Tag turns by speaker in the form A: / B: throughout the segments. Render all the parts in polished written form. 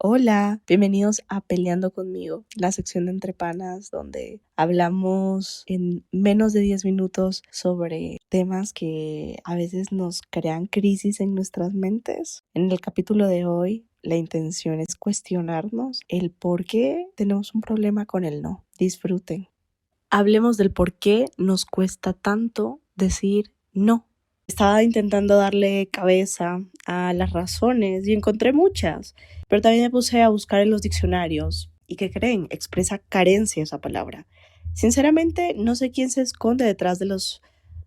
A: Hola, bienvenidos a Peleando conmigo, la sección de Entre Panas donde hablamos en menos de 10 minutos sobre temas que a veces nos crean crisis en nuestras mentes. En el capítulo de hoy, la intención es cuestionarnos el por qué tenemos un problema con el no. Disfruten. Hablemos del por qué nos cuesta tanto decir no. Estaba intentando darle cabeza a las razones y encontré muchas, pero también me puse a buscar en los diccionarios. ¿Y qué creen? Expresa carencia esa palabra. Sinceramente, no sé quién se esconde detrás de los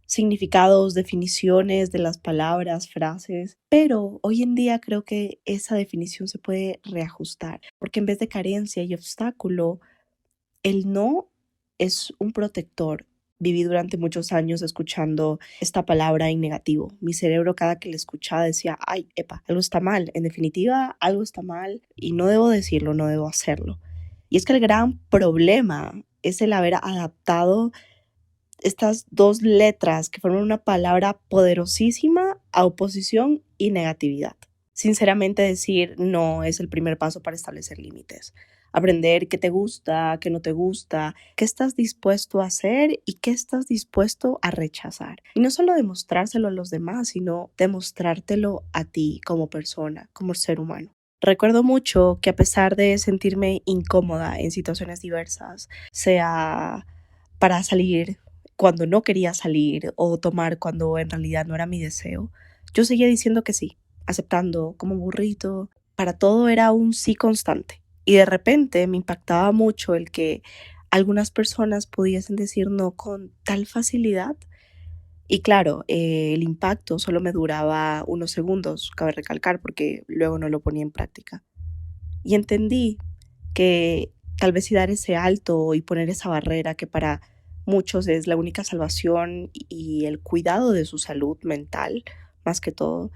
A: significados, definiciones de las palabras, frases, pero hoy en día creo que esa definición se puede reajustar, porque en vez de carencia y obstáculo, el no es un protector. Viví durante muchos años escuchando esta palabra en negativo. Mi cerebro cada que la escuchaba decía, ay, epa, algo está mal. En definitiva, algo está mal y no debo decirlo, no debo hacerlo. Y es que el gran problema es el haber adaptado estas dos letras que forman una palabra poderosísima a oposición y negatividad. Sinceramente, decir no es el primer paso para establecer límites. Aprender qué te gusta, qué no te gusta, qué estás dispuesto a hacer y qué estás dispuesto a rechazar. Y no solo demostrárselo a los demás, sino demostrártelo a ti como persona, como ser humano. Recuerdo mucho que a pesar de sentirme incómoda en situaciones diversas, sea para salir cuando no quería salir o tomar cuando en realidad no era mi deseo, yo seguía diciendo que sí, aceptando como burrito. Para todo era un sí constante. Y de repente me impactaba mucho el que algunas personas pudiesen decir no con tal facilidad. Y claro, el impacto solo me duraba unos segundos, cabe recalcar, porque luego no lo ponía en práctica. Y entendí que tal vez si dar ese alto y poner esa barrera que para muchos es la única salvación y el cuidado de su salud mental, más que todo,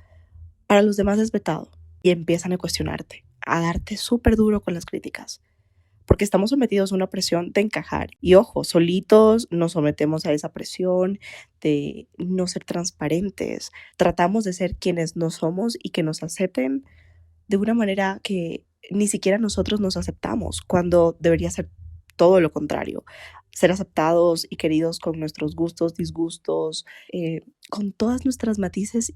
A: para los demás es vetado y empiezan a cuestionarte, a darte súper duro con las críticas, porque estamos sometidos a una presión de encajar. Y ojo, solitos nos sometemos a esa presión de no ser transparentes. Tratamos de ser quienes no somos y que nos acepten de una manera que ni siquiera nosotros nos aceptamos, cuando debería ser todo lo contrario. Ser aceptados y queridos con nuestros gustos, disgustos, con todas nuestras matices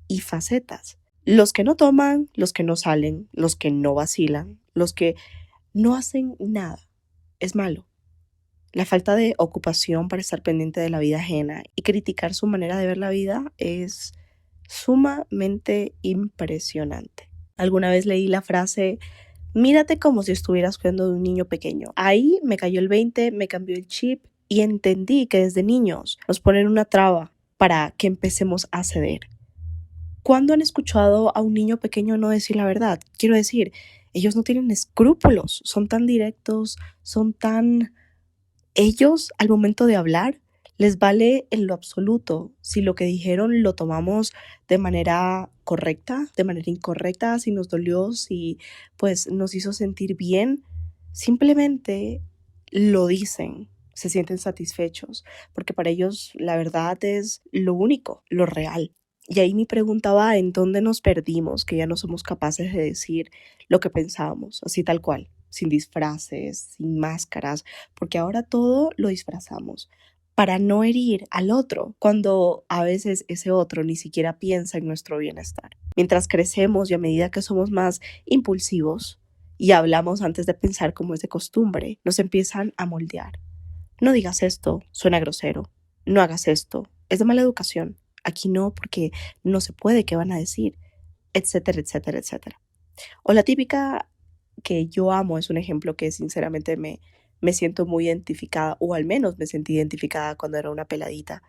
A: y facetas. Los que no toman, los que no salen, los que no vacilan, los que no hacen nada, es malo. La falta de ocupación para estar pendiente de la vida ajena y criticar su manera de ver la vida es sumamente impresionante. Alguna vez leí la frase, mírate como si estuvieras cuidando de un niño pequeño. Ahí me cayó el 20, me cambió el chip y entendí que desde niños nos ponen una traba para que empecemos a ceder. ¿Cuándo han escuchado a un niño pequeño no decir la verdad? Quiero decir, ellos no tienen escrúpulos, son tan directos, son tan ellos al momento de hablar les vale en lo absoluto si lo que dijeron lo tomamos de manera correcta, de manera incorrecta, si nos dolió, si pues nos hizo sentir bien, simplemente lo dicen, se sienten satisfechos, porque para ellos la verdad es lo único, lo real. Y ahí mi pregunta va, ¿en dónde nos perdimos? Que ya no somos capaces de decir lo que pensábamos, así tal cual, sin disfraces, sin máscaras, porque ahora todo lo disfrazamos para no herir al otro, cuando a veces ese otro ni siquiera piensa en nuestro bienestar. Mientras crecemos y a medida que somos más impulsivos y hablamos antes de pensar como es de costumbre, nos empiezan a moldear. No digas esto, suena grosero. No hagas esto, es de mala educación. Aquí no, porque no se puede, ¿qué van a decir? Etcétera, etcétera, etcétera. O la típica que yo amo, es un ejemplo que sinceramente me siento muy identificada, o al menos me sentí identificada cuando era una peladita,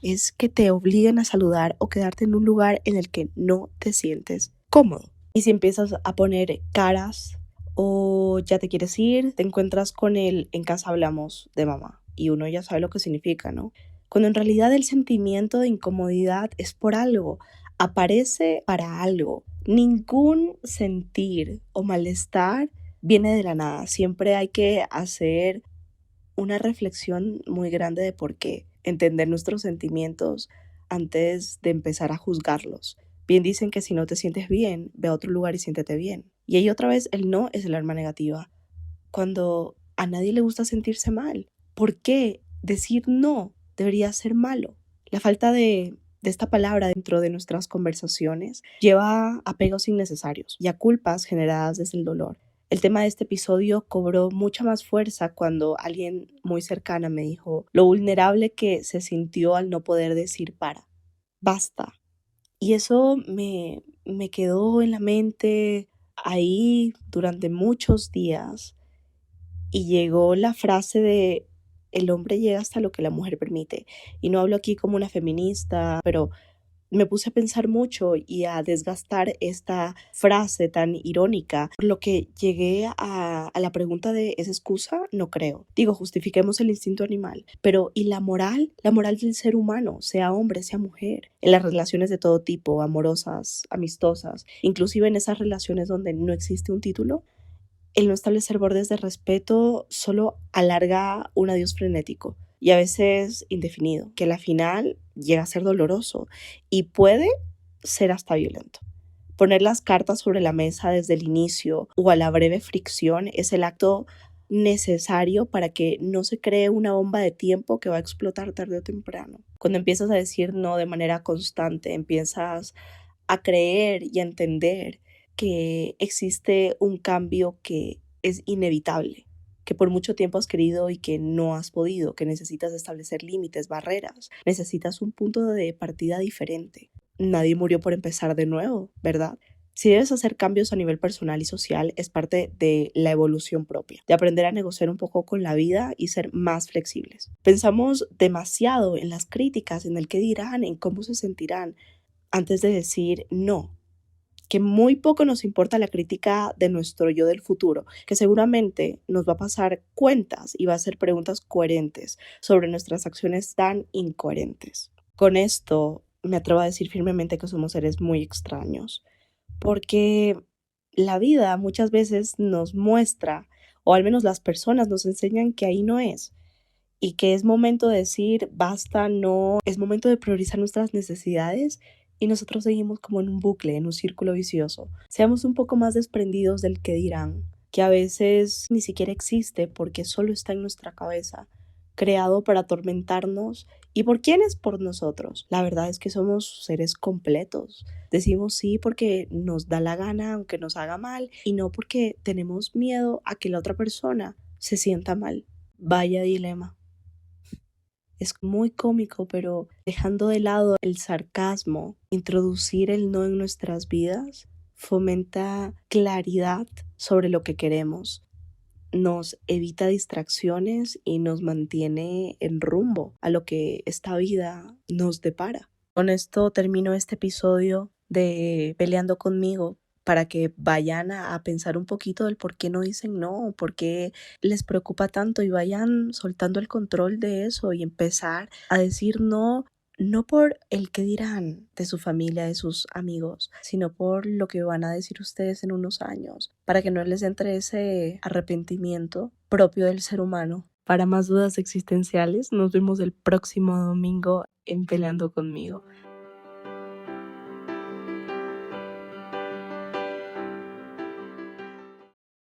A: es que te obliguen a saludar o quedarte en un lugar en el que no te sientes cómodo. Y si empiezas a poner caras o ya te quieres ir, te encuentras con el en casa hablamos de mamá y uno ya sabe lo que significa, ¿no? Cuando en realidad el sentimiento de incomodidad es por algo, aparece para algo. Ningún sentir o malestar viene de la nada. Siempre hay que hacer una reflexión muy grande de por qué, entender nuestros sentimientos antes de empezar a juzgarlos. Bien dicen que si no te sientes bien, ve a otro lugar y siéntete bien. Y ahí otra vez el no es el arma negativa. Cuando a nadie le gusta sentirse mal, ¿por qué decir no debería ser malo? La falta de esta palabra dentro de nuestras conversaciones lleva a apegos innecesarios y a culpas generadas desde el dolor. El tema de este episodio cobró mucha más fuerza cuando alguien muy cercana me dijo lo vulnerable que se sintió al no poder decir basta. Y eso me quedó en la mente ahí durante muchos días y llegó la frase de el hombre llega hasta lo que la mujer permite. Y no hablo aquí como una feminista, pero me puse a pensar mucho y a desgastar esta frase tan irónica, por lo que llegué a la pregunta de ¿es excusa? No creo. Digo, justifiquemos el instinto animal, pero ¿y la moral? La moral del ser humano, sea hombre, sea mujer, en las relaciones de todo tipo, amorosas, amistosas, inclusive en esas relaciones donde no existe un título. El no establecer bordes de respeto solo alarga un adiós frenético y a veces indefinido, que al final llega a ser doloroso y puede ser hasta violento. Poner las cartas sobre la mesa desde el inicio o a la breve fricción es el acto necesario para que no se cree una bomba de tiempo que va a explotar tarde o temprano. Cuando empiezas a decir no de manera constante, empiezas a creer y a entender que existe un cambio que es inevitable, que por mucho tiempo has querido y que no has podido, que necesitas establecer límites, barreras, necesitas un punto de partida diferente. Nadie murió por empezar de nuevo, ¿verdad? Si debes hacer cambios a nivel personal y social, es parte de la evolución propia, de aprender a negociar un poco con la vida y ser más flexibles. Pensamos demasiado en las críticas, en el qué dirán, en cómo se sentirán, antes de decir no, que muy poco nos importa la crítica de nuestro yo del futuro, que seguramente nos va a pasar cuentas y va a hacer preguntas coherentes sobre nuestras acciones tan incoherentes. Con esto me atrevo a decir firmemente que somos seres muy extraños, porque la vida muchas veces nos muestra, o al menos las personas nos enseñan que ahí no es, y que es momento de decir basta, no, es momento de priorizar nuestras necesidades y nosotros seguimos como en un bucle, en un círculo vicioso. Seamos un poco más desprendidos del que dirán, que a veces ni siquiera existe porque solo está en nuestra cabeza, creado para atormentarnos. ¿Y por quiénes? Por nosotros. La verdad es que somos seres completos. Decimos sí porque nos da la gana, aunque nos haga mal, y no porque tenemos miedo a que la otra persona se sienta mal. Vaya dilema. Es muy cómico, pero dejando de lado el sarcasmo, introducir el no en nuestras vidas fomenta claridad sobre lo que queremos, nos evita distracciones y nos mantiene en rumbo a lo que esta vida nos depara. Con esto termino este episodio de Peleando conmigo para que vayan a pensar un poquito del por qué no dicen no, por qué les preocupa tanto y vayan soltando el control de eso y empezar a decir no, no por el que dirán de su familia, de sus amigos, sino por lo que van a decir ustedes en unos años, para que no les entre ese arrepentimiento propio del ser humano. Para más dudas existenciales, nos vemos el próximo domingo en Peleando conmigo.